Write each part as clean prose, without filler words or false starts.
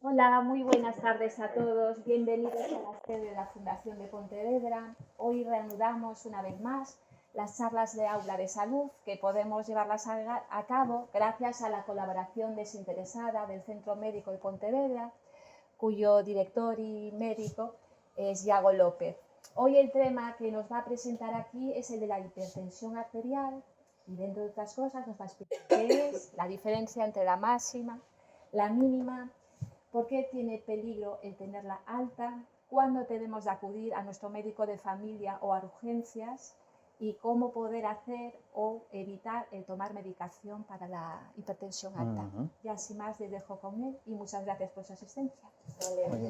Hola, muy buenas tardes a todos. Bienvenidos a la sede de la Fundación de Pontevedra. Hoy reanudamos una vez más las charlas de aula de salud que podemos llevarlas a cabo gracias a la colaboración desinteresada del Centro Médico de Pontevedra, cuyo director y médico es Iago López. Hoy el tema que nos va a presentar aquí es el de la hipertensión arterial y, dentro de otras cosas, nos va a explicar qué es, la diferencia entre la máxima, la mínima, por qué tiene peligro el tenerla alta, cuándo tenemos de acudir a nuestro médico de familia o a urgencias y cómo poder hacer o evitar el tomar medicación para la hipertensión alta. Y sin más, les dejo con él y muchas gracias por su asistencia. Bueno,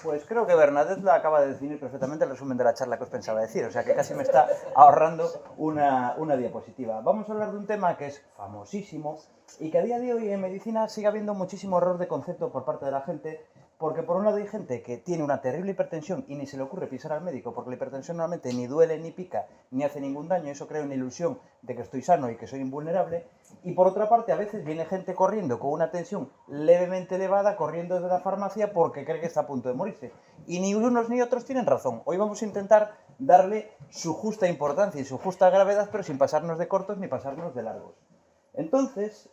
pues creo que Bernadette acaba de definir perfectamente el resumen de la charla que os pensaba decir, o sea que casi me está ahorrando una diapositiva. Vamos a hablar de un tema que es famosísimo y que a día de hoy en medicina sigue habiendo muchísimo error de concepto por parte de la gente, porque por un lado hay gente que tiene una terrible hipertensión y ni se le ocurre pisar al médico, porque la hipertensión normalmente ni duele, ni pica, ni hace ningún daño, eso crea una ilusión de que estoy sano y que soy invulnerable. Y por otra parte, a veces viene gente corriendo con una tensión levemente elevada, corriendo de la farmacia porque cree que está a punto de morirse. Y ni unos ni otros tienen razón. Hoy vamos a intentar darle su justa importancia y su justa gravedad, pero sin pasarnos de cortos ni pasarnos de largos. Entonces,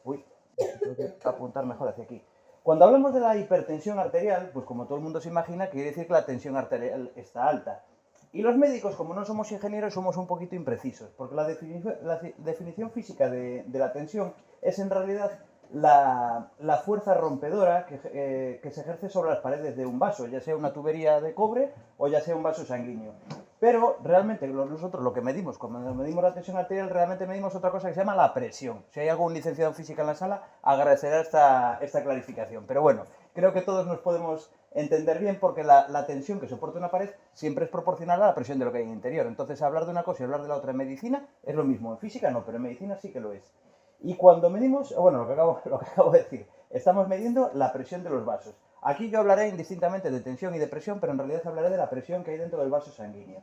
tengo que apuntar mejor hacia aquí. Cuando hablamos de la hipertensión arterial, pues como todo el mundo se imagina, quiere decir que la tensión arterial está alta. Y los médicos, como no somos ingenieros, somos un poquito imprecisos, porque la definición física de la tensión es en realidad la fuerza rompedora que se ejerce sobre las paredes de un vaso, ya sea una tubería de cobre o ya sea un vaso sanguíneo. Pero realmente nosotros lo que medimos, cuando medimos la tensión arterial, realmente medimos otra cosa que se llama la presión. Si hay algún licenciado en física en la sala, agradecerá esta clarificación. Pero bueno, creo que todos nos podemos entender bien porque la tensión que soporta una pared siempre es proporcional a la presión de lo que hay en el interior. Entonces, hablar de una cosa y hablar de la otra en medicina es lo mismo. En física no, pero en medicina sí que lo es. Y cuando medimos, bueno, lo que acabo de decir, estamos midiendo la presión de los vasos. Aquí yo hablaré indistintamente de tensión y de presión, pero en realidad hablaré de la presión que hay dentro del vaso sanguíneo.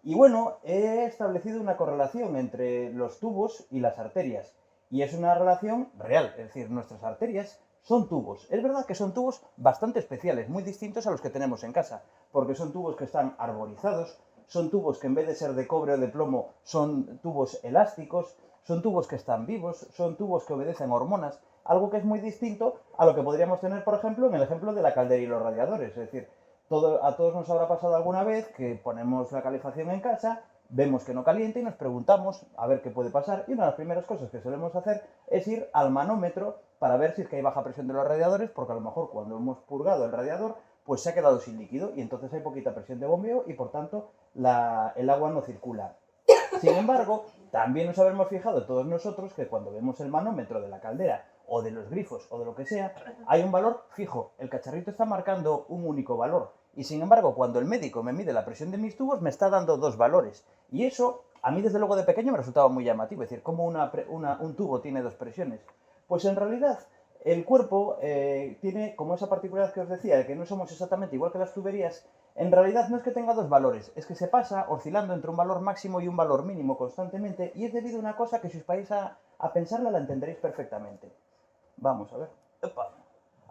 Y bueno, he establecido una correlación entre los tubos y las arterias. Y es una relación real, es decir, nuestras arterias son tubos. Es verdad que son tubos bastante especiales, muy distintos a los que tenemos en casa, porque son tubos que están arborizados, son tubos que en vez de ser de cobre o de plomo son tubos elásticos, son tubos que están vivos, son tubos que obedecen hormonas, algo que es muy distinto a lo que podríamos tener, por ejemplo, en el ejemplo de la caldera y los radiadores. Es decir, a todos nos habrá pasado alguna vez que ponemos la calefacción en casa, vemos que no calienta y nos preguntamos a ver qué puede pasar. Y una de las primeras cosas que solemos hacer es ir al manómetro para ver si es que hay baja presión de los radiadores, porque a lo mejor cuando hemos purgado el radiador, pues se ha quedado sin líquido y entonces hay poquita presión de bombeo y por tanto el agua no circula. Sin embargo, también nos habremos fijado todos nosotros que cuando vemos el manómetro de la caldera o de los grifos o de lo que sea, hay un valor fijo. El cacharrito está marcando un único valor. Y sin embargo, cuando el médico me mide la presión de mis tubos, me está dando dos valores. Y eso, a mí desde luego de pequeño me resultaba muy llamativo. Es decir, ¿cómo un tubo tiene dos presiones? Pues en realidad el cuerpo tiene como esa particularidad que os decía, de que no somos exactamente igual que las tuberías. En realidad no es que tenga dos valores, es que se pasa oscilando entre un valor máximo y un valor mínimo constantemente, y es debido a una cosa que si os vais a pensarla la entenderéis perfectamente. Vamos a ver. ¡Epa!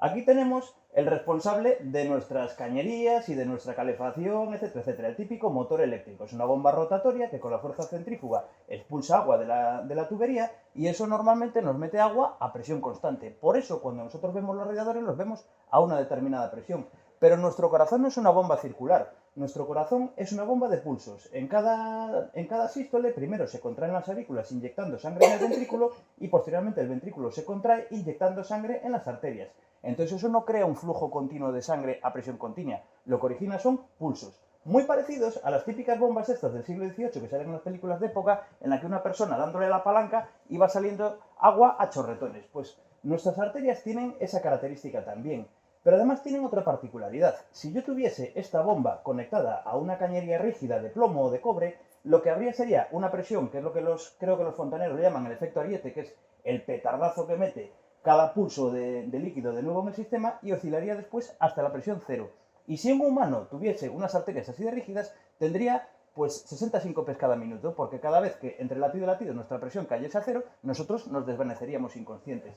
Aquí tenemos el responsable de nuestras cañerías y de nuestra calefacción, etcétera, etcétera. El típico motor eléctrico. Es una bomba rotatoria que con la fuerza centrífuga expulsa agua de la tubería y eso normalmente nos mete agua a presión constante. Por eso cuando nosotros vemos los radiadores los vemos a una determinada presión. Pero nuestro corazón no es una bomba circular. Nuestro corazón es una bomba de pulsos. En cada sístole primero se contraen las aurículas inyectando sangre en el ventrículo y posteriormente el ventrículo se contrae inyectando sangre en las arterias. Entonces eso no crea un flujo continuo de sangre a presión continua. Lo que origina son pulsos. Muy parecidos a las típicas bombas estas del siglo XVIII que salen en las películas de época en la que una persona dándole la palanca iba saliendo agua a chorretones. Pues nuestras arterias tienen esa característica también. Pero además tienen otra particularidad. Si yo tuviese esta bomba conectada a una cañería rígida de plomo o de cobre, lo que habría sería una presión, que es lo que creo que los fontaneros llaman el efecto Ariete, que es el petardazo que mete cada pulso de líquido de nuevo en el sistema y oscilaría después hasta la presión cero. Y si un humano tuviese unas arterias así de rígidas, tendría pues 60 síncopes cada minuto, porque cada vez que entre latido y latido nuestra presión cayese a cero, nosotros nos desvaneceríamos inconscientes.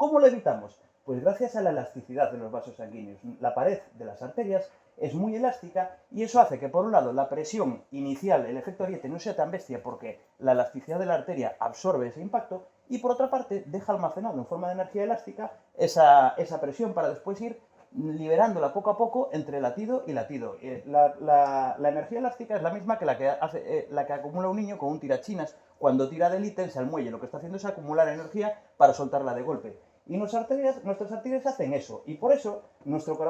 ¿Cómo lo evitamos? Pues gracias a la elasticidad de los vasos sanguíneos. La pared de las arterias es muy elástica y eso hace que, por un lado, la presión inicial, el efecto ariete, no sea tan bestia porque la elasticidad de la arteria absorbe ese impacto y, por otra parte, deja almacenado en forma de energía elástica esa presión para después ir liberándola poco a poco entre latido y latido. La energía elástica es la misma que la que acumula un niño con un tirachinas cuando tira del ítems al muelle. Lo que está haciendo es acumular energía para soltarla de golpe. Y nuestras arterias hacen eso, y por eso nuestras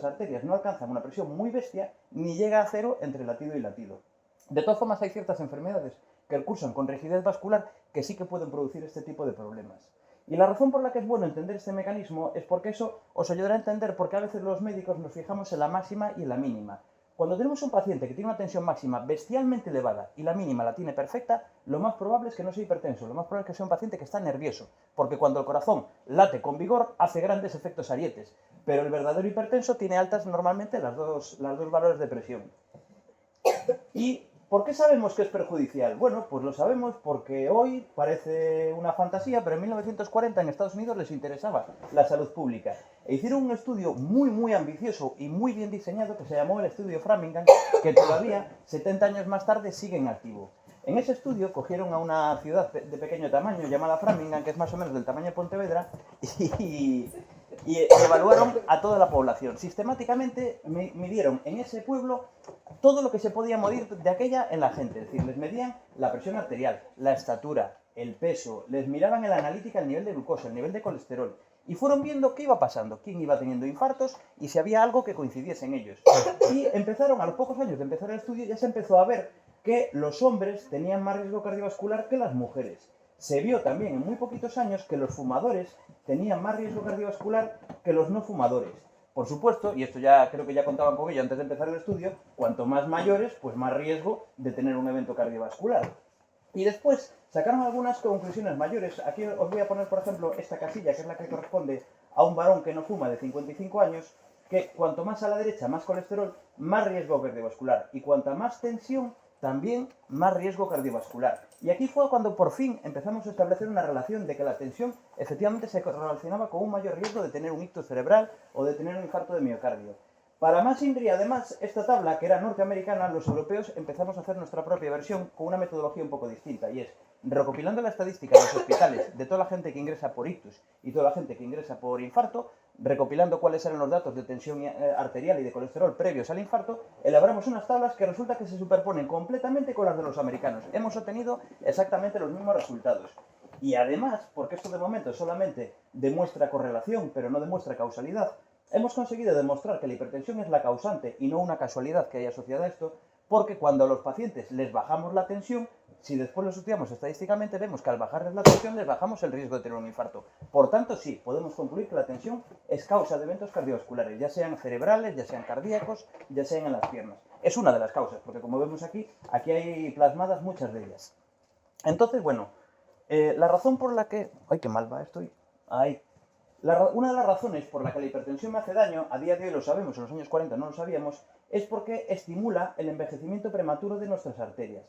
arterias no alcanzan una presión muy bestia ni llega a cero entre latido y latido. De todas formas, hay ciertas enfermedades que cursan con rigidez vascular que sí que pueden producir este tipo de problemas. Y la razón por la que es bueno entender este mecanismo es porque eso os ayudará a entender por qué a veces los médicos nos fijamos en la máxima y en la mínima. Cuando tenemos un paciente que tiene una tensión máxima bestialmente elevada y la mínima la tiene perfecta, lo más probable es que no sea hipertenso, lo más probable es que sea un paciente que está nervioso, porque cuando el corazón late con vigor hace grandes efectos arietes, pero el verdadero hipertenso tiene altas normalmente las dos valores de presión. ¿Y por qué sabemos que es perjudicial? Bueno, pues lo sabemos porque hoy parece una fantasía, pero en 1940 en Estados Unidos les interesaba la salud pública. E hicieron un estudio muy ambicioso y muy bien diseñado que se llamó el estudio Framingham, que todavía, 70 años más tarde, sigue en activo. En ese estudio cogieron a una ciudad de pequeño tamaño llamada Framingham, que es más o menos del tamaño de Pontevedra, y evaluaron a toda la población. Sistemáticamente midieron en ese pueblo todo lo que se podía medir de aquella en la gente. Es decir, les medían la presión arterial, la estatura, el peso, les miraban en la analítica el nivel de glucosa, el nivel de colesterol. Y fueron viendo qué iba pasando, quién iba teniendo infartos y si había algo que coincidiese en ellos. Y empezaron, a los pocos años de empezar el estudio, ya se empezó a ver que los hombres tenían más riesgo cardiovascular que las mujeres. Se vio también en muy poquitos años que los fumadores tenían más riesgo cardiovascular que los no fumadores. Por supuesto, y esto ya creo que ya contaban con ello antes de empezar el estudio, cuanto más mayores, pues más riesgo de tener un evento cardiovascular. Y después sacaron algunas conclusiones mayores. Aquí os voy a poner, por ejemplo, esta casilla, que es la que corresponde a un varón que no fuma de 55 años, que cuanto más a la derecha, más colesterol, más riesgo cardiovascular. Y cuanta más tensión, también más riesgo cardiovascular. Y aquí fue cuando por fin empezamos a establecer una relación de que la tensión efectivamente se relacionaba con un mayor riesgo de tener un ictus cerebral o de tener un infarto de miocardio. Para más INRI, además, esta tabla, que era norteamericana, los europeos empezamos a hacer nuestra propia versión con una metodología un poco distinta, y es recopilando la estadística de los hospitales de toda la gente que ingresa por ictus y toda la gente que ingresa por infarto, recopilando cuáles eran los datos de tensión arterial y de colesterol previos al infarto, elaboramos unas tablas que resulta que se superponen completamente con las de los americanos. Hemos obtenido exactamente los mismos resultados. Y además, porque esto de momento solamente demuestra correlación, pero no demuestra causalidad, hemos conseguido demostrar que la hipertensión es la causante y no una casualidad que haya asociada a esto, porque cuando a los pacientes les bajamos la tensión, si después lo estudiamos estadísticamente, vemos que al bajarles la tensión les bajamos el riesgo de tener un infarto. Por tanto, sí, podemos concluir que la tensión es causa de eventos cardiovasculares, ya sean cerebrales, ya sean cardíacos, ya sean en las piernas. Es una de las causas, porque como vemos aquí hay plasmadas muchas de ellas. Entonces, bueno, la razón por la que... ¡Ay, qué mal va esto! ¡Ay! Una de las razones por la que la hipertensión me hace daño, a día de hoy lo sabemos, en los años 40 no lo sabíamos, es porque estimula el envejecimiento prematuro de nuestras arterias.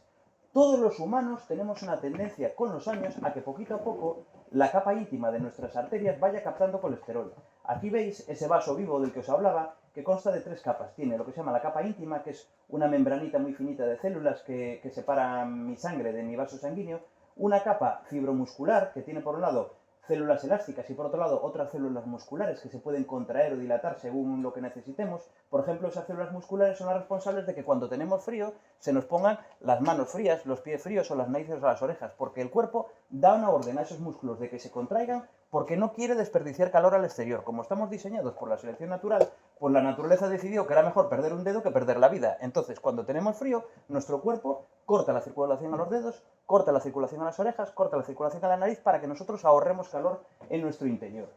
Todos los humanos tenemos una tendencia con los años a que poquito a poco la capa íntima de nuestras arterias vaya captando colesterol. Aquí veis ese vaso vivo del que os hablaba, que consta de 3 capas. Tiene lo que se llama la capa íntima, que es una membranita muy finita de células que separan mi sangre de mi vaso sanguíneo, una capa fibromuscular, que tiene por un lado células elásticas y por otro lado otras células musculares que se pueden contraer o dilatar según lo que necesitemos. Por ejemplo, esas células musculares son las responsables de que cuando tenemos frío se nos pongan las manos frías, los pies fríos o las narices o las orejas, porque el cuerpo da una orden a esos músculos de que se contraigan porque no quiere desperdiciar calor al exterior. Como estamos diseñados por la selección natural, pues la naturaleza decidió que era mejor perder un dedo que perder la vida. Entonces, cuando tenemos frío, nuestro cuerpo corta la circulación a los dedos, corta la circulación a las orejas, corta la circulación a la nariz para que nosotros ahorremos calor en nuestro interior.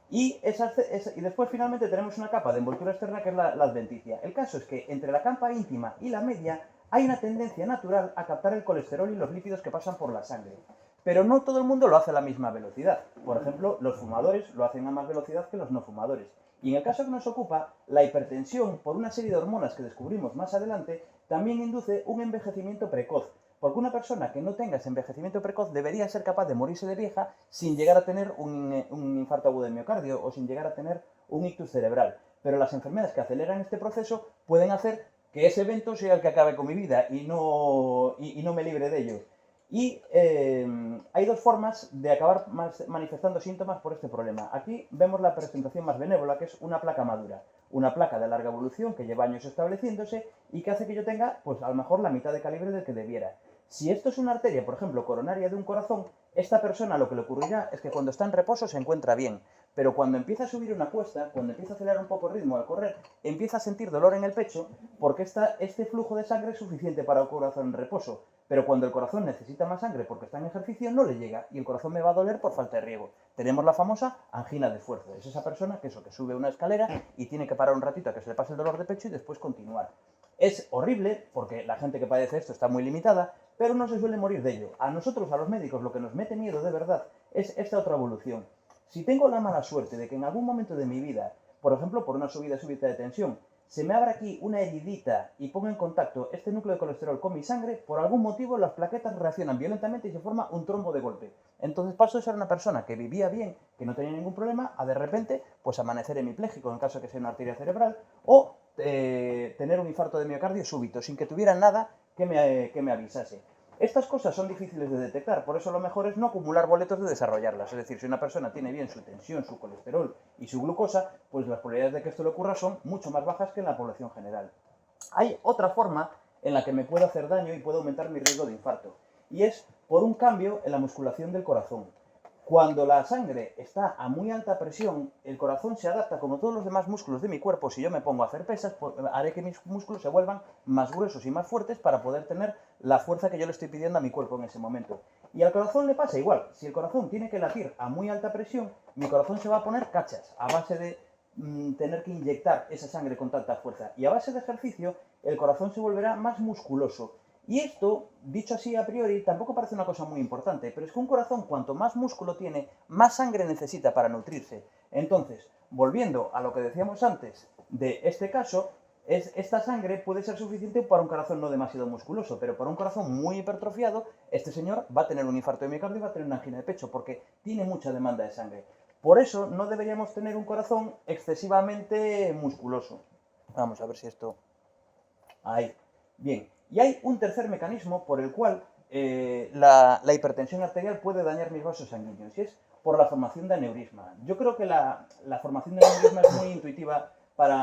Y después finalmente tenemos una capa de envoltura externa que es la adventicia. El caso es que entre la capa íntima y la media hay una tendencia natural a captar el colesterol y los lípidos que pasan por la sangre. Pero no todo el mundo lo hace a la misma velocidad. Por ejemplo, los fumadores lo hacen a más velocidad que los no fumadores. Y en el caso que nos ocupa, la hipertensión, por una serie de hormonas que descubrimos más adelante, también induce un envejecimiento precoz. Porque una persona que no tenga ese envejecimiento precoz debería ser capaz de morirse de vieja sin llegar a tener un infarto agudo de miocardio o sin llegar a tener un ictus cerebral. Pero las enfermedades que aceleran este proceso pueden hacer que ese evento sea el que acabe con mi vida y no me libre de ello. Y hay dos formas de acabar manifestando síntomas por este problema. Aquí vemos la presentación más benévola, que es una placa madura. Una placa de larga evolución que lleva años estableciéndose y que hace que yo tenga, pues a lo mejor, la mitad de calibre del que debiera. Si esto es una arteria, por ejemplo, coronaria de un corazón, esta persona lo que le ocurrirá es que cuando está en reposo se encuentra bien, pero cuando empieza a subir una cuesta, cuando empieza a acelerar un poco el ritmo al correr, empieza a sentir dolor en el pecho porque este flujo de sangre es suficiente para un corazón en reposo. Pero cuando el corazón necesita más sangre porque está en ejercicio, no le llega y el corazón me va a doler por falta de riego. Tenemos la famosa angina de esfuerzo. Es esa persona que sube una escalera y tiene que parar un ratito a que se le pase el dolor de pecho y después continuar. Es horrible porque la gente que padece esto está muy limitada, pero no se suele morir de ello. A nosotros, a los médicos, lo que nos mete miedo de verdad es esta otra evolución. Si tengo la mala suerte de que en algún momento de mi vida, por ejemplo por una subida súbita de tensión, se me abra aquí una heridita y ponga en contacto este núcleo de colesterol con mi sangre, por algún motivo las plaquetas reaccionan violentamente y se forma un trombo de golpe. Entonces paso de ser una persona que vivía bien, que no tenía ningún problema, a de repente pues amanecer hemipléjico en caso de que sea una arteria cerebral o tener un infarto de miocardio súbito, sin que tuviera nada que me avisase. Estas cosas son difíciles de detectar, por eso lo mejor es no acumular boletos de desarrollarlas. Es decir, si una persona tiene bien su tensión, su colesterol y su glucosa, pues las probabilidades de que esto le ocurra son mucho más bajas que en la población general. Hay otra forma en la que me puede hacer daño y puede aumentar mi riesgo de infarto, y es por un cambio en la musculación del corazón. Cuando la sangre está a muy alta presión, el corazón se adapta, como todos los demás músculos de mi cuerpo. Si yo me pongo a hacer pesas, haré que mis músculos se vuelvan más gruesos y más fuertes para poder tener la fuerza que yo le estoy pidiendo a mi cuerpo en ese momento. Y al corazón le pasa igual. Si el corazón tiene que latir a muy alta presión, mi corazón se va a poner cachas, a base de tener que inyectar esa sangre con tanta fuerza. Y a base de ejercicio, el corazón se volverá más musculoso. Y esto, dicho así a priori, tampoco parece una cosa muy importante, pero es que un corazón, cuanto más músculo tiene, más sangre necesita para nutrirse. Entonces, volviendo a lo que decíamos antes de este caso, esta sangre puede ser suficiente para un corazón no demasiado musculoso, pero para un corazón muy hipertrofiado, este señor va a tener un infarto de miocardio y va a tener una angina de pecho, porque tiene mucha demanda de sangre. Por eso no deberíamos tener un corazón excesivamente musculoso. Vamos a ver si esto... Ahí. Bien. Y hay un tercer mecanismo por el cual la hipertensión arterial puede dañar mis vasos sanguíneos, y es por la formación de aneurisma. Yo creo que la formación de aneurisma es muy intuitiva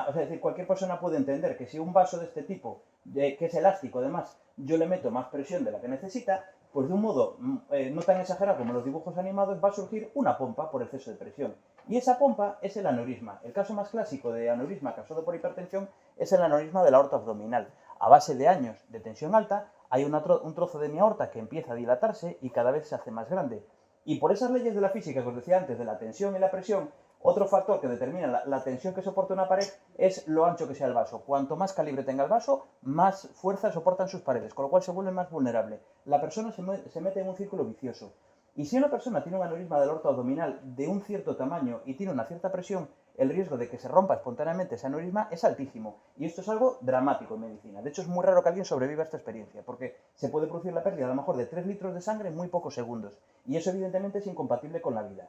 es decir, cualquier persona puede entender que si un vaso de este tipo, que es elástico además, yo le meto más presión de la que necesita, pues de un modo no tan exagerado como los dibujos animados va a surgir una pompa por exceso de presión. Y esa pompa es el aneurisma. El caso más clásico de aneurisma causado por hipertensión es el aneurisma de la aorta abdominal. A base de años de tensión alta, hay un trozo de mi aorta que empieza a dilatarse y cada vez se hace más grande. Y por esas leyes de la física que os decía antes, de la tensión y la presión, otro factor que determina la tensión que soporta una pared es lo ancho que sea el vaso. Cuanto más calibre tenga el vaso, más fuerza soportan sus paredes, con lo cual se vuelve más vulnerable. La persona se mete en un círculo vicioso. Y si una persona tiene un aneurisma del aorta abdominal de un cierto tamaño y tiene una cierta presión, el riesgo de que se rompa espontáneamente ese aneurisma es altísimo. Y esto es algo dramático en medicina. De hecho, es muy raro que alguien sobreviva a esta experiencia, porque se puede producir la pérdida a lo mejor de 3 litros de sangre en muy pocos segundos. Y eso evidentemente es incompatible con la vida.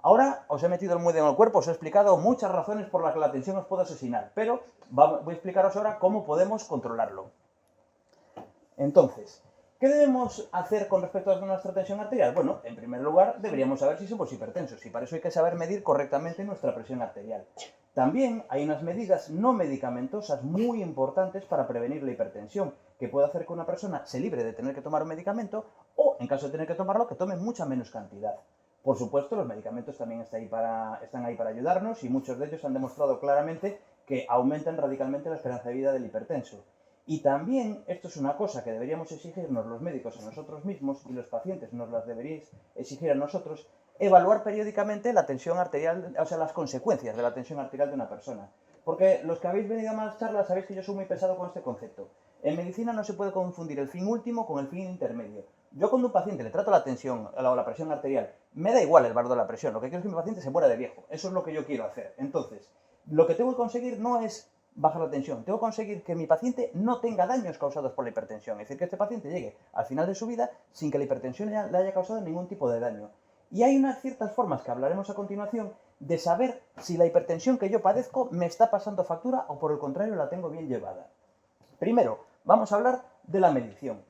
Ahora os he metido muy en el cuerpo, os he explicado muchas razones por las que la tensión os puede asesinar, pero voy a explicaros ahora cómo podemos controlarlo. Entonces, ¿qué debemos hacer con respecto a nuestra tensión arterial? Bueno, en primer lugar, deberíamos saber si somos hipertensos, y para eso hay que saber medir correctamente nuestra presión arterial. También hay unas medidas no medicamentosas muy importantes para prevenir la hipertensión, que puede hacer que una persona se libre de tener que tomar un medicamento, o, en caso de tener que tomarlo, que tome mucha menos cantidad. Por supuesto, los medicamentos también están ahí para ayudarnos, y muchos de ellos han demostrado claramente que aumentan radicalmente la esperanza de vida del hipertenso. Y también, esto es una cosa que deberíamos exigirnos los médicos a nosotros mismos, y los pacientes nos las deberíais exigir a nosotros, evaluar periódicamente la tensión arterial, o sea, las consecuencias de la tensión arterial de una persona. Porque los que habéis venido a más charlas sabéis que yo soy muy pesado con este concepto. En medicina no se puede confundir el fin último con el fin intermedio. Yo cuando a un paciente le trato la tensión o la presión arterial, me da igual el valor de la presión, lo que quiero es que mi paciente se muera de viejo. Eso es lo que yo quiero hacer. Entonces, lo que tengo que conseguir no es bajar la tensión, tengo que conseguir que mi paciente no tenga daños causados por la hipertensión, es decir, que este paciente llegue al final de su vida sin que la hipertensión le haya causado ningún tipo de daño. Y hay unas ciertas formas que hablaremos a continuación de saber si la hipertensión que yo padezco me está pasando factura o por el contrario la tengo bien llevada. Primero, vamos a hablar de la medición.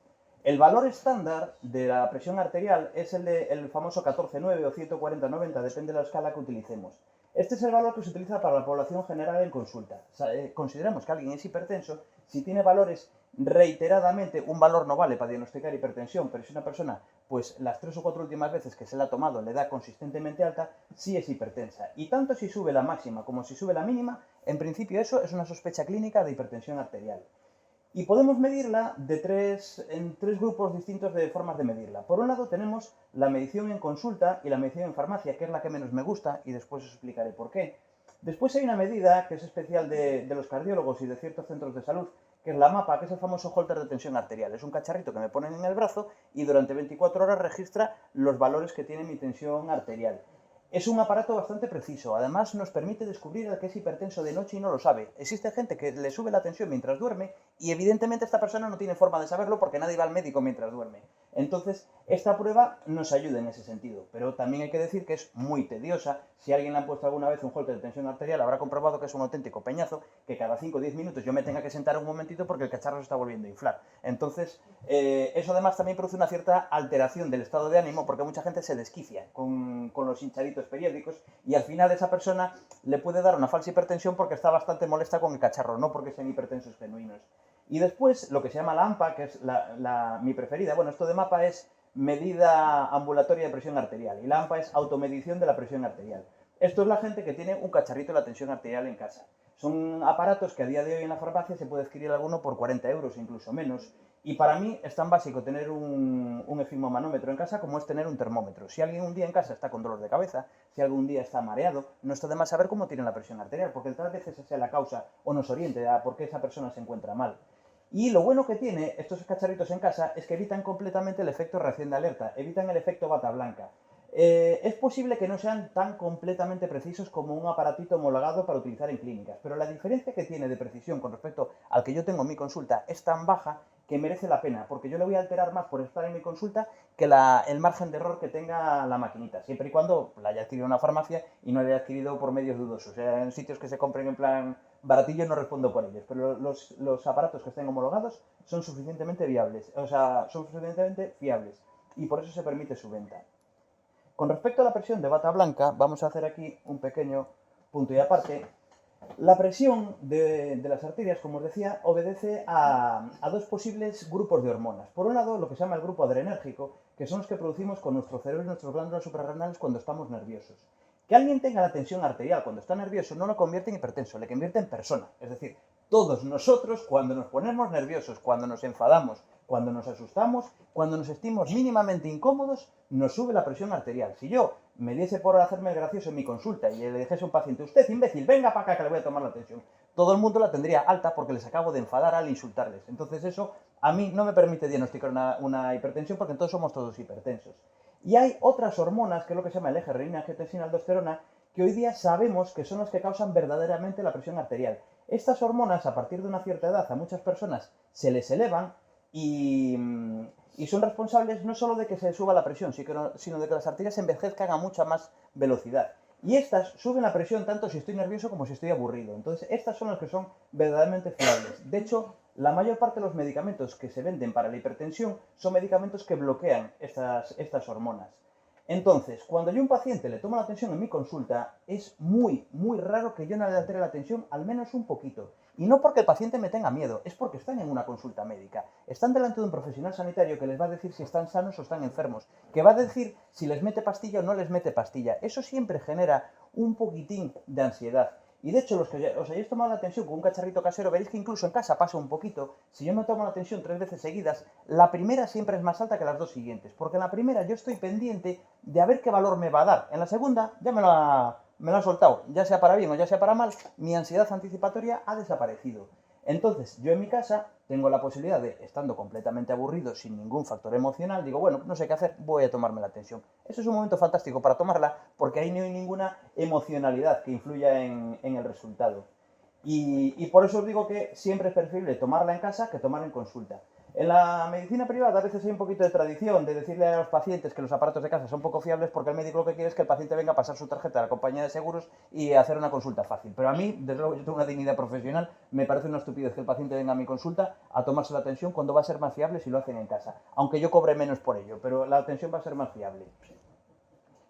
El valor estándar de la presión arterial es el famoso 14,9 o 140/90, depende de la escala que utilicemos. Este es el valor que se utiliza para la población general en consulta. Consideramos que alguien es hipertenso si tiene valores reiteradamente, un valor no vale para diagnosticar hipertensión, pero si una persona, pues las 3 o 4 últimas veces que se la ha tomado le da consistentemente alta, sí es hipertensa. Y tanto si sube la máxima como si sube la mínima, en principio eso es una sospecha clínica de hipertensión arterial. Y podemos medirla en tres grupos distintos de formas de medirla. Por un lado tenemos la medición en consulta y la medición en farmacia, que es la que menos me gusta, y después os explicaré por qué. Después hay una medida que es especial de los cardiólogos y de ciertos centros de salud, que es la MAPA, que es el famoso holter de tensión arterial. Es un cacharrito que me ponen en el brazo y durante 24 horas registra los valores que tiene mi tensión arterial. Es un aparato bastante preciso, además nos permite descubrir al que es hipertenso de noche y no lo sabe. Existe gente que le sube la tensión mientras duerme y evidentemente esta persona no tiene forma de saberlo porque nadie va al médico mientras duerme. Entonces, esta prueba nos ayuda en ese sentido, pero también hay que decir que es muy tediosa. Si a alguien le han puesto alguna vez un holter de tensión arterial, habrá comprobado que es un auténtico peñazo, que cada 5 o 10 minutos yo me tenga que sentar un momentito porque el cacharro se está volviendo a inflar. Entonces, eso además también produce una cierta alteración del estado de ánimo porque mucha gente se desquicia con los hinchaditos periódicos y al final esa persona le puede dar una falsa hipertensión porque está bastante molesta con el cacharro, no porque sean hipertensos genuinos. Y después, lo que se llama la AMPA, que es mi preferida. Bueno, esto de MAPA es medida ambulatoria de presión arterial y la AMPA es automedición de la presión arterial. Esto es la gente que tiene un cacharrito de la tensión arterial en casa. Son aparatos que a día de hoy en la farmacia se puede adquirir alguno por 40 euros, incluso menos. Y para mí es tan básico tener un efimomanómetro en casa como es tener un termómetro. Si alguien un día en casa está con dolor de cabeza, si algún día está mareado, no está de más saber cómo tiene la presión arterial, porque tal vez esa sea la causa o nos oriente a por qué esa persona se encuentra mal. Y lo bueno que tiene estos cacharritos en casa es que evitan completamente el efecto reacción de alerta, evitan el efecto bata blanca. Es posible que no sean tan completamente precisos como un aparatito homologado para utilizar en clínicas, pero la diferencia que tiene de precisión con respecto al que yo tengo en mi consulta es tan baja que merece la pena, porque yo le voy a alterar más por estar en mi consulta que el margen de error que tenga la maquinita, siempre y cuando la haya adquirido en una farmacia y no la haya adquirido por medios dudosos. O sea, en sitios que se compren en plan baratillo no respondo por ellos, pero los aparatos que estén homologados son suficientemente viables, o sea, son suficientemente fiables y por eso se permite su venta. Con respecto a la presión de bata blanca, vamos a hacer aquí un pequeño punto y aparte. La presión de las arterias, como os decía, obedece a dos posibles grupos de hormonas. Por un lado, lo que se llama el grupo adrenérgico, que son los que producimos con nuestro cerebro y nuestras glándulas suprarrenales cuando estamos nerviosos. Que alguien tenga la tensión arterial cuando está nervioso no lo convierte en hipertenso, le convierte en persona. Es decir, todos nosotros, cuando nos ponemos nerviosos, cuando nos enfadamos, cuando nos asustamos, cuando nos sentimos mínimamente incómodos, nos sube la presión arterial. Si yo me diese por hacerme el gracioso en mi consulta y le dijese a un paciente, usted imbécil, venga para acá que le voy a tomar la tensión, todo el mundo la tendría alta porque les acabo de enfadar al insultarles. Entonces eso a mí no me permite diagnosticar una hipertensión porque entonces somos todos hipertensos. Y hay otras hormonas, que es lo que se llama el eje renina, angiotensina, aldosterona, que hoy día sabemos que son las que causan verdaderamente la presión arterial. Estas hormonas, a partir de una cierta edad, a muchas personas se les elevan y son responsables no solo de que se suba la presión, sino de que las arterias envejezcan a mucha más velocidad. Y estas suben la presión tanto si estoy nervioso como si estoy aburrido. Entonces, estas son las que son verdaderamente fiables. De hecho, la mayor parte de los medicamentos que se venden para la hipertensión son medicamentos que bloquean estas hormonas. Entonces, cuando yo a un paciente le tomo la tensión en mi consulta, es muy, muy raro que yo no le altere la tensión, al menos un poquito. Y no porque el paciente me tenga miedo, es porque están en una consulta médica. Están delante de un profesional sanitario que les va a decir si están sanos o están enfermos, que va a decir si les mete pastilla o no les mete pastilla. Eso siempre genera un poquitín de ansiedad. Y de hecho, los que os hayáis tomado la tensión con un cacharrito casero, veréis que incluso en casa pasa un poquito. Si yo me tomo la tensión 3 veces seguidas, la primera siempre es más alta que las 2 siguientes. Porque en la primera yo estoy pendiente de a ver qué valor me va a dar. En la segunda ya me lo ha soltado. Ya sea para bien o ya sea para mal, mi ansiedad anticipatoria ha desaparecido. Entonces, yo en mi casa tengo la posibilidad de, estando completamente aburrido, sin ningún factor emocional, digo, bueno, no sé qué hacer, voy a tomarme la tensión. Eso es un momento fantástico para tomarla porque ahí no hay ninguna emocionalidad que influya en el resultado. Y por eso os digo que siempre es preferible tomarla en casa que tomarla en consulta. En la medicina privada a veces hay un poquito de tradición de decirle a los pacientes que los aparatos de casa son poco fiables porque el médico lo que quiere es que el paciente venga a pasar su tarjeta a la compañía de seguros y hacer una consulta fácil. Pero a mí, desde luego, yo tengo una dignidad profesional, me parece una estupidez que el paciente venga a mi consulta a tomarse la atención cuando va a ser más fiable si lo hacen en casa. Aunque yo cobre menos por ello, pero la atención va a ser más fiable.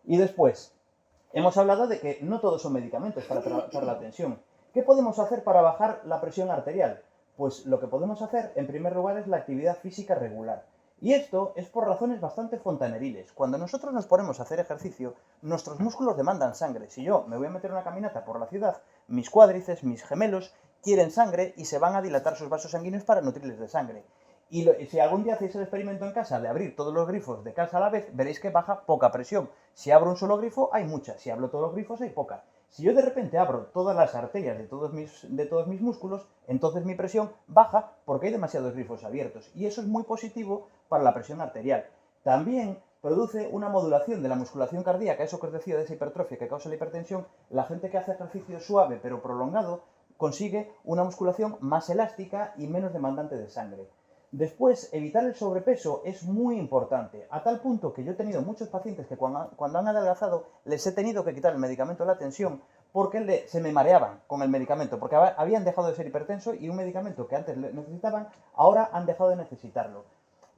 Y después, hemos hablado de que no todos son medicamentos para tratar la tensión. ¿Qué podemos hacer para bajar la presión arterial? Pues lo que podemos hacer, en primer lugar, es la actividad física regular. Y esto es por razones bastante fontaneriles. Cuando nosotros nos ponemos a hacer ejercicio, nuestros músculos demandan sangre. Si yo me voy a meter una caminata por la ciudad, mis cuádriceps, mis gemelos, quieren sangre y se van a dilatar sus vasos sanguíneos para nutrirles de sangre. Y si algún día hacéis el experimento en casa de abrir todos los grifos de casa a la vez, veréis que baja poca presión. Si abro un solo grifo, hay mucha. Si abro todos los grifos, hay poca. Si yo de repente abro todas las arterias de todos mis músculos, entonces mi presión baja porque hay demasiados grifos abiertos. Y eso es muy positivo para la presión arterial. También produce una modulación de la musculación cardíaca, eso que os decía de esa hipertrofia que causa la hipertensión. La gente que hace ejercicio suave pero prolongado consigue una musculación más elástica y menos demandante de sangre. Después, evitar el sobrepeso es muy importante, a tal punto que yo he tenido muchos pacientes que cuando han adelgazado les he tenido que quitar el medicamento de la tensión porque se me mareaban con el medicamento, porque habían dejado de ser hipertensos y un medicamento que antes necesitaban, ahora han dejado de necesitarlo.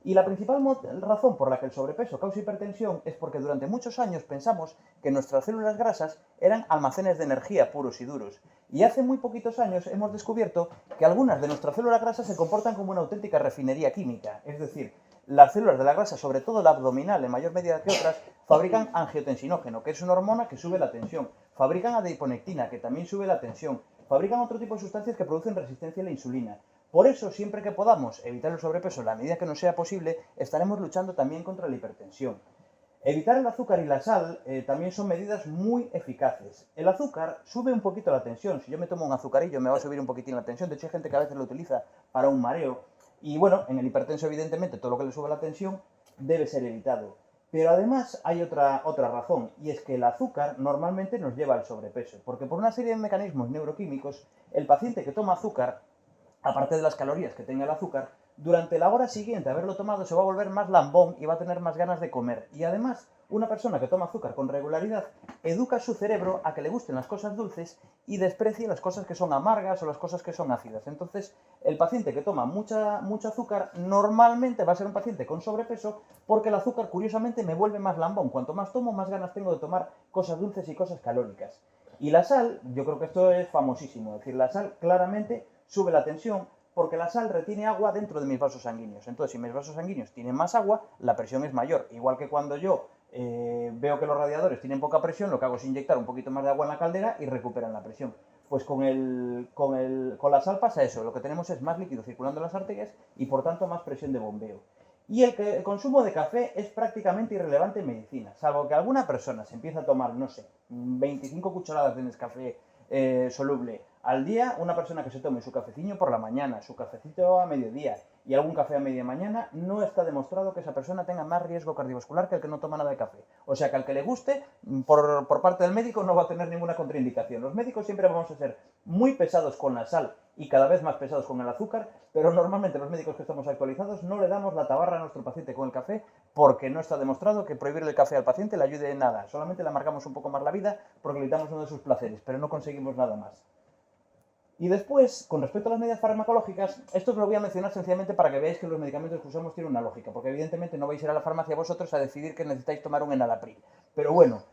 Y la principal razón por la que el sobrepeso causa hipertensión es porque durante muchos años pensamos que nuestras células grasas eran almacenes de energía puros y duros. Y hace muy poquitos años hemos descubierto que algunas de nuestras células grasas se comportan como una auténtica refinería química. Es decir, las células de la grasa, sobre todo la abdominal en mayor medida que otras, fabrican angiotensinógeno, que es una hormona que sube la tensión. Fabrican adiponectina, que también sube la tensión. Fabrican otro tipo de sustancias que producen resistencia a la insulina. Por eso, siempre que podamos evitar el sobrepeso en la medida que nos sea posible, estaremos luchando también contra la hipertensión. Evitar el azúcar y la sal también son medidas muy eficaces. El azúcar sube un poquito la tensión. Si yo me tomo un azucarillo me va a subir un poquitín la tensión. De hecho, hay gente que a veces lo utiliza para un mareo. Y bueno, en el hipertenso, evidentemente, todo lo que le sube la tensión debe ser evitado. Pero además hay otra razón, y es que el azúcar normalmente nos lleva al sobrepeso. Porque por una serie de mecanismos neuroquímicos, el paciente que toma azúcar, aparte de las calorías que tenga el azúcar, durante la hora siguiente a haberlo tomado se va a volver más lambón y va a tener más ganas de comer. Y además, una persona que toma azúcar con regularidad educa a su cerebro a que le gusten las cosas dulces y desprecie las cosas que son amargas o las cosas que son ácidas. Entonces, el paciente que toma mucho azúcar normalmente va a ser un paciente con sobrepeso porque el azúcar, curiosamente, me vuelve más lambón. Cuanto más tomo, más ganas tengo de tomar cosas dulces y cosas calóricas. Y la sal, yo creo que esto es famosísimo. Es decir, la sal claramente sube la tensión porque la sal retiene agua dentro de mis vasos sanguíneos. Entonces, si mis vasos sanguíneos tienen más agua, la presión es mayor. Igual que cuando yo veo que los radiadores tienen poca presión, lo que hago es inyectar un poquito más de agua en la caldera y recuperan la presión. Pues con la sal pasa eso. Lo que tenemos es más líquido circulando en las arterias y, por tanto, más presión de bombeo. Y el consumo de café es prácticamente irrelevante en medicina, salvo que alguna persona se empiece a tomar, no sé, 25 cucharadas de Nescafé soluble al día. Una persona que se tome su cafecillo por la mañana, su cafecito a mediodía y algún café a media mañana, no está demostrado que esa persona tenga más riesgo cardiovascular que el que no toma nada de café. O sea que al que le guste, por parte del médico no va a tener ninguna contraindicación. Los médicos siempre vamos a ser muy pesados con la sal y cada vez más pesados con el azúcar, pero normalmente los médicos que estamos actualizados no le damos la tabarra a nuestro paciente con el café porque no está demostrado que prohibirle el café al paciente le ayude en nada. Solamente le amargamos un poco más la vida porque le quitamos uno de sus placeres, pero no conseguimos nada más. Y después, con respecto a las medidas farmacológicas, esto os lo voy a mencionar sencillamente para que veáis que los medicamentos que usamos tienen una lógica, porque evidentemente no vais a ir a la farmacia vosotros a decidir que necesitáis tomar un enalapril. Pero bueno,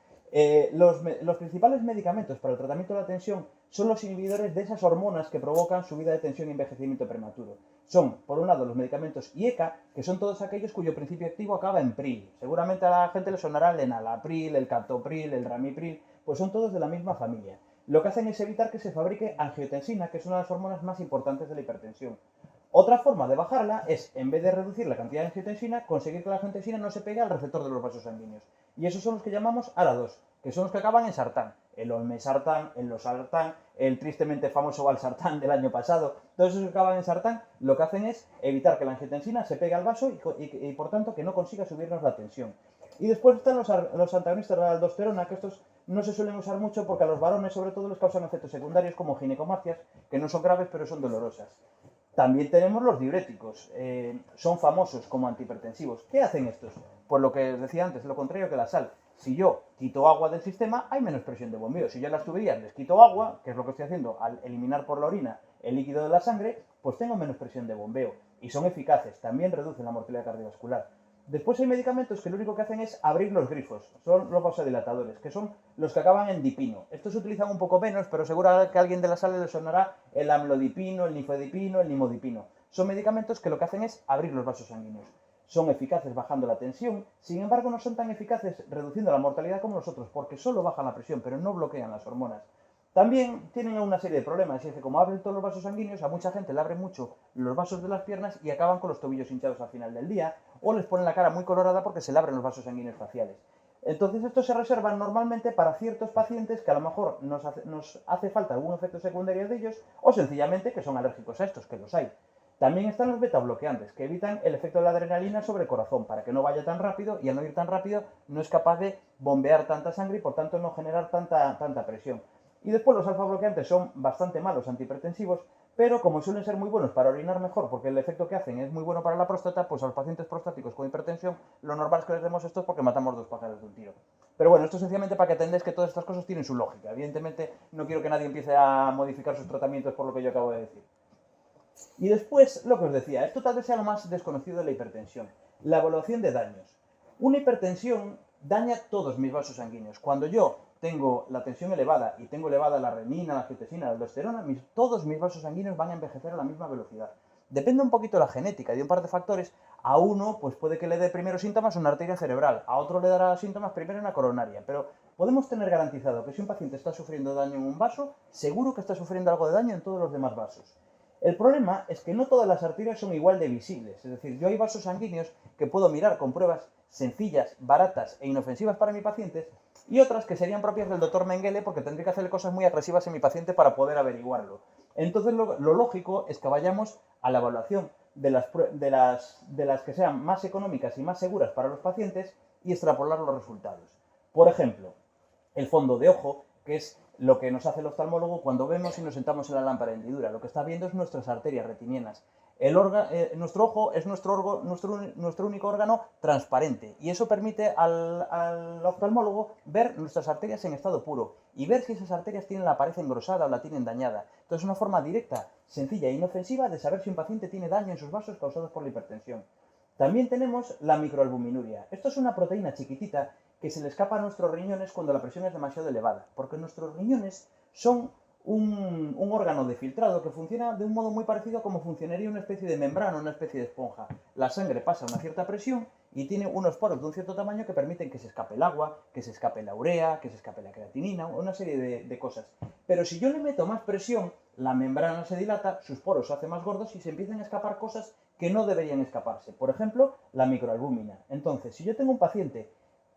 los principales medicamentos para el tratamiento de la tensión son los inhibidores de esas hormonas que provocan subida de tensión y envejecimiento prematuro. Son, por un lado, los medicamentos IECA, que son todos aquellos cuyo principio activo acaba en pril. Seguramente a la gente le sonará el enalapril, el captopril, el ramipril, pues son todos de la misma familia. Lo que hacen es evitar que se fabrique angiotensina, que es una de las hormonas más importantes de la hipertensión. Otra forma de bajarla es, en vez de reducir la cantidad de angiotensina, conseguir que la angiotensina no se pegue al receptor de los vasos sanguíneos. Y esos son los que llamamos ARA2, que son los que acaban en sartán. El olmesartán, el losartán, el tristemente famoso valsartán del año pasado. Todos esos que acaban en sartán lo que hacen es evitar que la angiotensina se pegue al vaso y por tanto que no consiga subirnos la tensión. Y después están los antagonistas de la aldosterona, que estos no se suelen usar mucho porque a los varones sobre todo les causan efectos secundarios como ginecomastias, que no son graves pero son dolorosas. También tenemos los diuréticos, son famosos como antihipertensivos. ¿Qué hacen estos? Pues lo que os decía antes, lo contrario que la sal. Si yo quito agua del sistema, hay menos presión de bombeo. Si yo a las tuberías les quito agua, que es lo que estoy haciendo al eliminar por la orina el líquido de la sangre, pues tengo menos presión de bombeo. Y son eficaces, también reducen la mortalidad cardiovascular. Después hay medicamentos que lo único que hacen es abrir los grifos, son los vasodilatadores, que son los que acaban en dipino. Estos se utilizan un poco menos, pero seguro que a alguien de la sala le sonará el amlodipino, el nifedipino, el nimodipino. Son medicamentos que lo que hacen es abrir los vasos sanguíneos. Son eficaces bajando la tensión, sin embargo no son tan eficaces reduciendo la mortalidad como los otros, porque solo bajan la presión, pero no bloquean las hormonas. También tienen una serie de problemas, y es que como abren todos los vasos sanguíneos, a mucha gente le abren mucho los vasos de las piernas y acaban con los tobillos hinchados al final del día, o les ponen la cara muy colorada porque se le abren los vasos sanguíneos faciales. Entonces estos se reservan normalmente para ciertos pacientes que a lo mejor nos hace falta algún efecto secundario de ellos, o sencillamente que son alérgicos a estos, que los hay. También están los betabloqueantes, que evitan el efecto de la adrenalina sobre el corazón, para que no vaya tan rápido, y al no ir tan rápido no es capaz de bombear tanta sangre y por tanto no generar tanta presión. Y después los alfa-bloqueantes son bastante malos antihipertensivos, pero como suelen ser muy buenos para orinar mejor, porque el efecto que hacen es muy bueno para la próstata, pues a los pacientes prostáticos con hipertensión, lo normal es que les demos estos porque matamos dos pájaros de un tiro. Pero bueno, esto es sencillamente para que entendáis que todas estas cosas tienen su lógica. Evidentemente no quiero que nadie empiece a modificar sus tratamientos por lo que yo acabo de decir. Y después, lo que os decía, esto tal vez sea lo más desconocido de la hipertensión, la evaluación de daños. Una hipertensión daña todos mis vasos sanguíneos. Cuando yo tengo la tensión elevada y tengo elevada la renina, la angiotensina, la aldosterona, todos mis vasos sanguíneos van a envejecer a la misma velocidad. Depende un poquito de la genética y de un par de factores. A uno pues puede que le dé primero síntomas una arteria cerebral, a otro le dará síntomas primero una coronaria, pero podemos tener garantizado que si un paciente está sufriendo daño en un vaso, seguro que está sufriendo algo de daño en todos los demás vasos. El problema es que no todas las arterias son igual de visibles, es decir, yo hay vasos sanguíneos que puedo mirar con pruebas sencillas, baratas e inofensivas para mi paciente, y otras que serían propias del doctor Mengele porque tendría que hacerle cosas muy agresivas en mi paciente para poder averiguarlo. Entonces lo lógico es que vayamos a la evaluación de las que sean más económicas y más seguras para los pacientes y extrapolar los resultados. Por ejemplo, el fondo de ojo, que es lo que nos hace el oftalmólogo cuando vemos y nos sentamos en la lámpara de hendidura. Lo que está viendo es nuestras arterias retinianas. Nuestro ojo es nuestro único órgano transparente y eso permite al oftalmólogo ver nuestras arterias en estado puro y ver si esas arterias tienen la pared engrosada o la tienen dañada. Entonces es una forma directa, sencilla e inofensiva de saber si un paciente tiene daño en sus vasos causados por la hipertensión. También tenemos la microalbuminuria. Esto es una proteína chiquitita que se le escapa a nuestros riñones cuando la presión es demasiado elevada, porque nuestros riñones son un órgano de filtrado que funciona de un modo muy parecido a como funcionaría una especie de membrana, una especie de esponja. La sangre pasa a una cierta presión y tiene unos poros de un cierto tamaño que permiten que se escape el agua, que se escape la urea, que se escape la creatinina, una serie de cosas. Pero si yo le meto más presión, la membrana se dilata, sus poros se hacen más gordos y se empiezan a escapar cosas que no deberían escaparse. Por ejemplo, la microalbúmina. Entonces, si yo tengo un paciente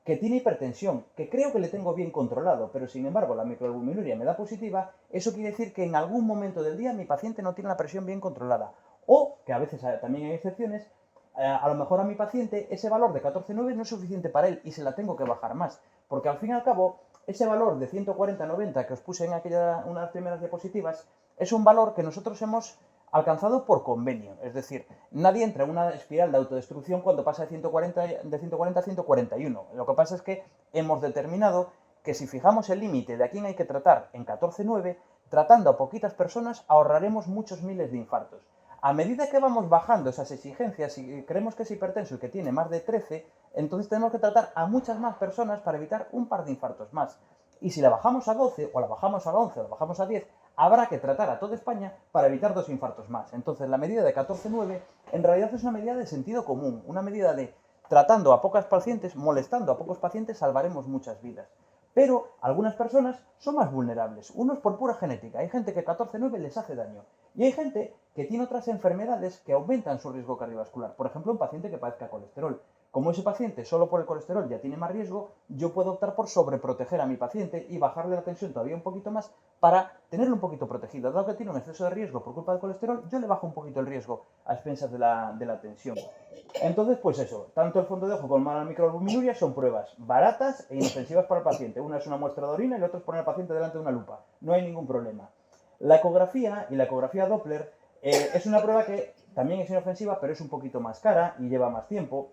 que tiene hipertensión, que creo que le tengo bien controlado, pero sin embargo la microalbuminuria me da positiva, eso quiere decir que en algún momento del día mi paciente no tiene la presión bien controlada. O, que a veces también hay excepciones, a lo mejor a mi paciente ese valor de 14,9 no es suficiente para él y se la tengo que bajar más. Porque al fin y al cabo, ese valor de 140-90 que os puse en una de las primeras diapositivas, es un valor que nosotros hemos alcanzado por convenio, es decir, nadie entra en una espiral de autodestrucción cuando pasa de 140 a 141. Lo que pasa es que hemos determinado que si fijamos el límite de a quién hay que tratar en 14,9, tratando a poquitas personas ahorraremos muchos miles de infartos. A medida que vamos bajando esas exigencias, si creemos que es hipertenso y que tiene más de 13, entonces tenemos que tratar a muchas más personas para evitar un par de infartos más. Y si la bajamos a 12, o la bajamos a 11, o la bajamos a 10, habrá que tratar a toda España para evitar 2 infartos más. Entonces la medida de 14,9 en realidad es una medida de sentido común, una medida de tratando a pocos pacientes, molestando a pocos pacientes, salvaremos muchas vidas. Pero algunas personas son más vulnerables, unos por pura genética. Hay gente que 14,9 les hace daño y hay gente que tiene otras enfermedades que aumentan su riesgo cardiovascular. Por ejemplo, un paciente que padezca colesterol. Como ese paciente solo por el colesterol ya tiene más riesgo, yo puedo optar por sobreproteger a mi paciente y bajarle la tensión todavía un poquito más para tenerlo un poquito protegido. Dado que tiene un exceso de riesgo por culpa del colesterol, yo le bajo un poquito el riesgo a expensas de la tensión. Entonces, pues eso, tanto el fondo de ojo como la microalbuminuria son pruebas baratas e inofensivas para el paciente. Una es una muestra de orina y la otra es poner al paciente delante de una lupa. No hay ningún problema. La ecografía y la ecografía Doppler es una prueba que también es inofensiva, pero es un poquito más cara y lleva más tiempo.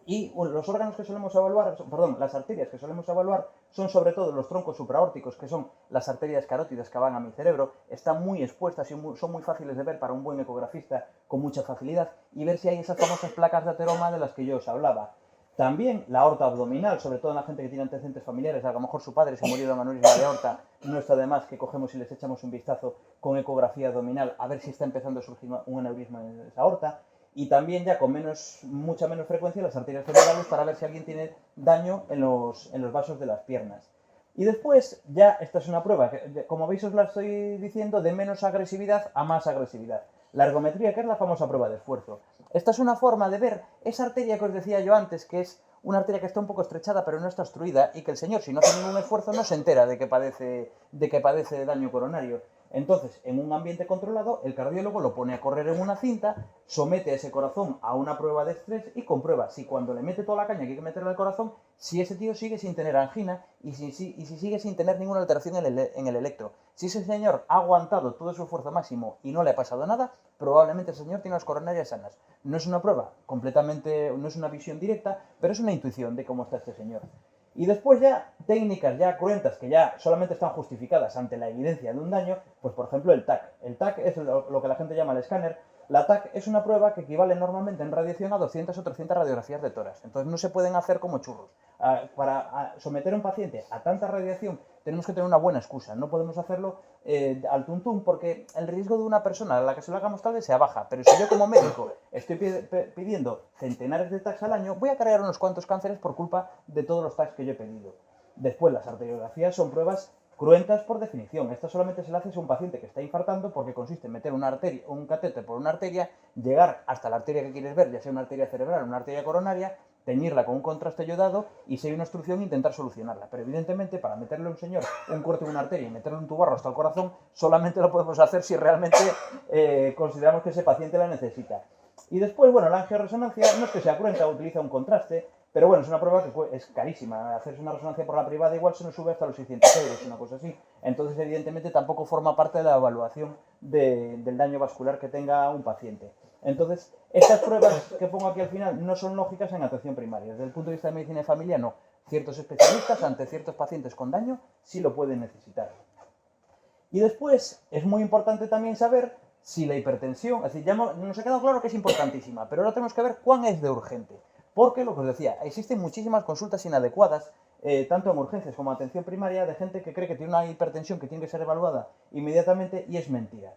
Y los órganos que solemos evaluar, perdón, las arterias que solemos evaluar son sobre todo los troncos supraórticos, que son las arterias carótidas que van a mi cerebro. Están muy expuestas y son muy fáciles de ver para un buen ecografista con mucha facilidad y ver si hay esas famosas placas de ateroma de las que yo os hablaba. También la aorta abdominal, sobre todo en la gente que tiene antecedentes familiares, a lo mejor su padre se murió de aneurisma de aorta, no está de más que cogemos y les echamos un vistazo con ecografía abdominal a ver si está empezando a surgir un aneurisma en esa aorta. Y también ya con mucha menos frecuencia las arterias femorales para ver si alguien tiene daño en los vasos de las piernas. Y después ya esta es una prueba que, como veis os la estoy diciendo, de menos agresividad a más agresividad. La ergometría, que es la famosa prueba de esfuerzo. Esta es una forma de ver esa arteria que os decía yo antes, que es una arteria que está un poco estrechada pero no está obstruida y que el señor, si no hace ningún esfuerzo, no se entera de que padece daño coronario. Entonces, en un ambiente controlado, el cardiólogo lo pone a correr en una cinta, somete a ese corazón a una prueba de estrés y comprueba si cuando le mete toda la caña que hay que meterle al corazón, si ese tío sigue sin tener angina y si sigue sin tener ninguna alteración en el electro. Si ese señor ha aguantado todo su esfuerzo máximo y no le ha pasado nada, probablemente ese señor tiene las coronarias sanas. No es una prueba completamente, no es una visión directa, pero es una intuición de cómo está este señor. Y después ya técnicas ya cruentas que ya solamente están justificadas ante la evidencia de un daño, pues por ejemplo el TAC. El TAC es lo que la gente llama el escáner. La TAC es una prueba que equivale normalmente en radiación a 200 o 300 radiografías de tórax. Entonces no se pueden hacer como churros. Para someter a un paciente a tanta radiación tenemos que tener una buena excusa. No podemos hacerlo al tuntún porque el riesgo de una persona a la que se lo hagamos tal vez sea baja. Pero si yo como médico estoy pidiendo centenares de TACs al año, voy a crear unos cuantos cánceres por culpa de todos los TACs que yo he pedido. Después, las arteriografías son pruebas cruentas por definición. Esto solamente se le hace a un paciente que está infartando porque consiste en meter un catéter por una arteria, llegar hasta la arteria que quieres ver, ya sea una arteria cerebral o una arteria coronaria, teñirla con un contraste yodado y si hay una obstrucción intentar solucionarla. Pero evidentemente para meterle a un señor un corte en una arteria y meterle un tubarro hasta el corazón solamente lo podemos hacer si realmente consideramos que ese paciente la necesita. Y después, bueno, la angioresonancia no es que sea cruenta, utiliza un contraste, pero bueno, es una prueba que es carísima. Hacerse una resonancia por la privada igual se nos sube hasta los 600 euros, una cosa así. Entonces, evidentemente, tampoco forma parte de la evaluación del daño vascular que tenga un paciente. Entonces, estas pruebas que pongo aquí al final no son lógicas en atención primaria. Desde el punto de vista de medicina de familia, no. Ciertos especialistas ante ciertos pacientes con daño sí lo pueden necesitar. Y después, es muy importante también saber si la hipertensión, es decir, ya nos ha quedado claro que es importantísima, pero ahora tenemos que ver cuán es de urgente. Porque, lo que os decía, existen muchísimas consultas inadecuadas, tanto en urgencias como en atención primaria, de gente que cree que tiene una hipertensión que tiene que ser evaluada inmediatamente y es mentira.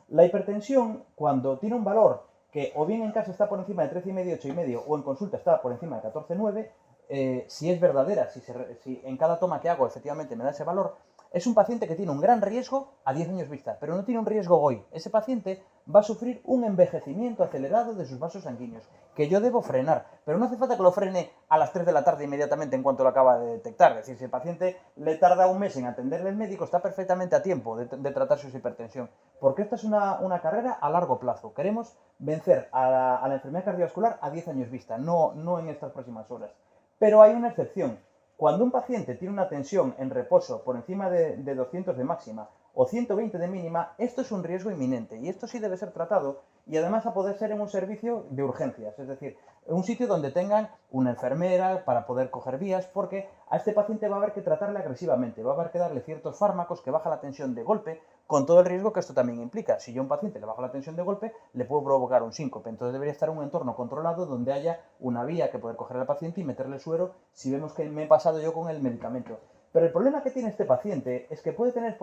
La hipertensión, cuando tiene un valor que o bien en casa está por encima de 13,5, 8,5 o en consulta está por encima de 14,9, si es verdadera, si en cada toma que hago efectivamente me da ese valor, es un paciente que tiene un gran riesgo a 10 años vista, pero no tiene un riesgo hoy. Ese paciente va a sufrir un envejecimiento acelerado de sus vasos sanguíneos, que yo debo frenar, pero no hace falta que lo frene a las 3 de la tarde inmediatamente en cuanto lo acaba de detectar. Es decir, si el paciente le tarda un mes en atenderle el médico, está perfectamente a tiempo de tratar su hipertensión, porque esta es una carrera a largo plazo. Queremos vencer a la enfermedad cardiovascular a 10 años vista, no en estas próximas horas. Pero hay una excepción. Cuando un paciente tiene una tensión en reposo por encima de 200 de máxima o 120 de mínima, esto es un riesgo inminente y esto sí debe ser tratado y además a poder ser en un servicio de urgencias, es decir, en un sitio donde tengan una enfermera para poder coger vías, porque a este paciente va a haber que tratarle agresivamente, va a haber que darle ciertos fármacos que bajan la tensión de golpe, con todo el riesgo que esto también implica. Si yo a un paciente le bajo la tensión de golpe, le puedo provocar un síncope, entonces debería estar en un entorno controlado donde haya una vía que poder coger al paciente y meterle suero si vemos que me he pasado yo con el medicamento. Pero el problema que tiene este paciente es que puede tener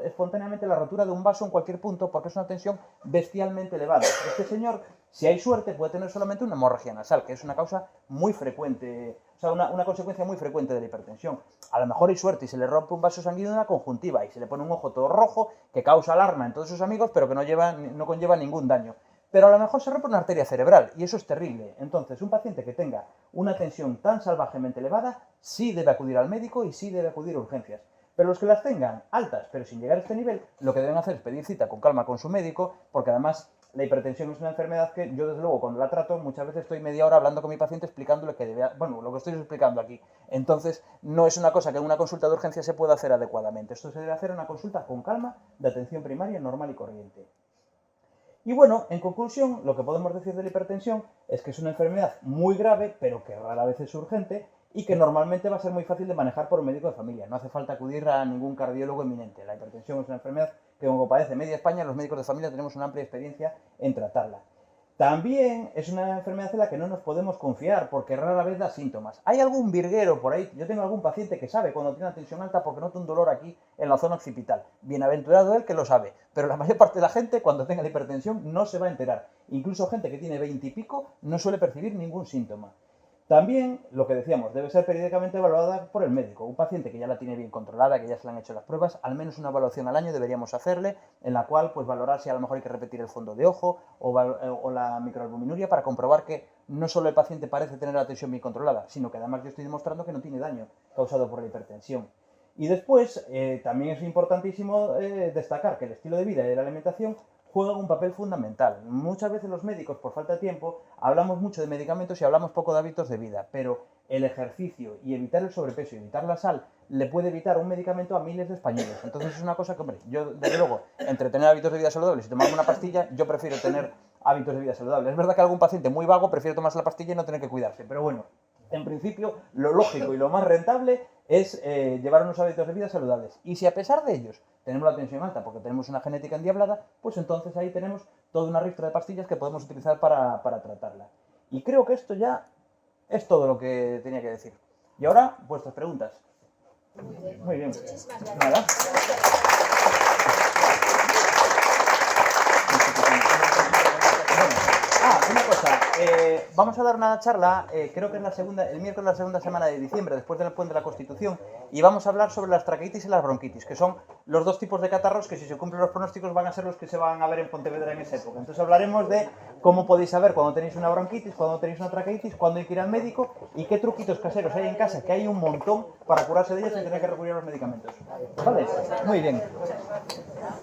espontáneamente la rotura de un vaso en cualquier punto porque es una tensión bestialmente elevada. Este señor, si hay suerte, puede tener solamente una hemorragia nasal, que es una causa muy frecuente, o sea, una consecuencia muy frecuente de la hipertensión. A lo mejor hay suerte y se le rompe un vaso sanguíneo en una conjuntiva y se le pone un ojo todo rojo que causa alarma en todos sus amigos, pero que no conlleva ningún daño. pero a lo mejor se rompe una arteria cerebral y eso es terrible. Entonces, un paciente que tenga una tensión tan salvajemente elevada sí debe acudir al médico y sí debe acudir a urgencias. Pero los que las tengan altas, pero sin llegar a este nivel, lo que deben hacer es pedir cita con calma con su médico, porque además la hipertensión es una enfermedad que yo, desde luego, cuando la trato, muchas veces estoy media hora hablando con mi paciente explicándole que debe, bueno, lo que estoy explicando aquí. Entonces, no es una cosa que en una consulta de urgencia se pueda hacer adecuadamente. Esto se debe hacer en una consulta con calma de atención primaria normal y corriente. Y bueno, en conclusión, lo que podemos decir de la hipertensión es que es una enfermedad muy grave, pero que rara vez es urgente y que normalmente va a ser muy fácil de manejar por un médico de familia. No hace falta acudir a ningún cardiólogo eminente. La hipertensión es una enfermedad que, como padece media España, los médicos de familia tenemos una amplia experiencia en tratarla. También es una enfermedad en la que no nos podemos confiar porque rara vez da síntomas. Hay algún virguero por ahí, yo tengo algún paciente que sabe cuando tiene una tensión alta porque nota un dolor aquí en la zona occipital. Bienaventurado él que lo sabe, pero la mayor parte de la gente cuando tenga la hipertensión no se va a enterar. Incluso gente que tiene 20 y pico no suele percibir ningún síntoma. También, lo que decíamos, debe ser periódicamente evaluada por el médico. Un paciente que ya la tiene bien controlada, que ya se le han hecho las pruebas, al menos una evaluación al año deberíamos hacerle, en la cual pues valorar si a lo mejor hay que repetir el fondo de ojo o la microalbuminuria para comprobar que no solo el paciente parece tener la tensión bien controlada, sino que además yo estoy demostrando que no tiene daño causado por la hipertensión. Y después, también es importantísimo destacar que el estilo de vida y la alimentación juegan un papel fundamental. Muchas veces los médicos, por falta de tiempo, hablamos mucho de medicamentos y hablamos poco de hábitos de vida, pero el ejercicio y evitar el sobrepeso y evitar la sal le puede evitar un medicamento a miles de españoles. Entonces es una cosa que, hombre, yo desde luego, entre tener hábitos de vida saludables y tomarme una pastilla, yo prefiero tener hábitos de vida saludables. Es verdad que algún paciente muy vago prefiere tomarse la pastilla y no tener que cuidarse, pero bueno, en principio, lo lógico y lo más rentable es llevar unos hábitos de vida saludables. Y si a pesar de ellos tenemos la tensión alta porque tenemos una genética endiablada, pues entonces ahí tenemos toda una ristra de pastillas que podemos utilizar para tratarla. Y creo que esto ya es todo lo que tenía que decir. Y ahora, vuestras preguntas. Muy bien. Muchísimas gracias. Nada. Una cosa, vamos a dar una charla, creo que es el miércoles de la segunda semana de diciembre, después del puente de la Constitución, y vamos a hablar sobre las traqueitis y las bronquitis, que son los dos tipos de catarros que, si se cumplen los pronósticos, van a ser los que se van a ver en Pontevedra en esa época. Entonces hablaremos de cómo podéis saber cuando tenéis una bronquitis, cuando tenéis una traqueitis, cuándo hay que ir al médico y qué truquitos caseros hay en casa, que hay un montón para curarse de ellas sin tener que recurrir a los medicamentos. ¿Vale? Muy bien.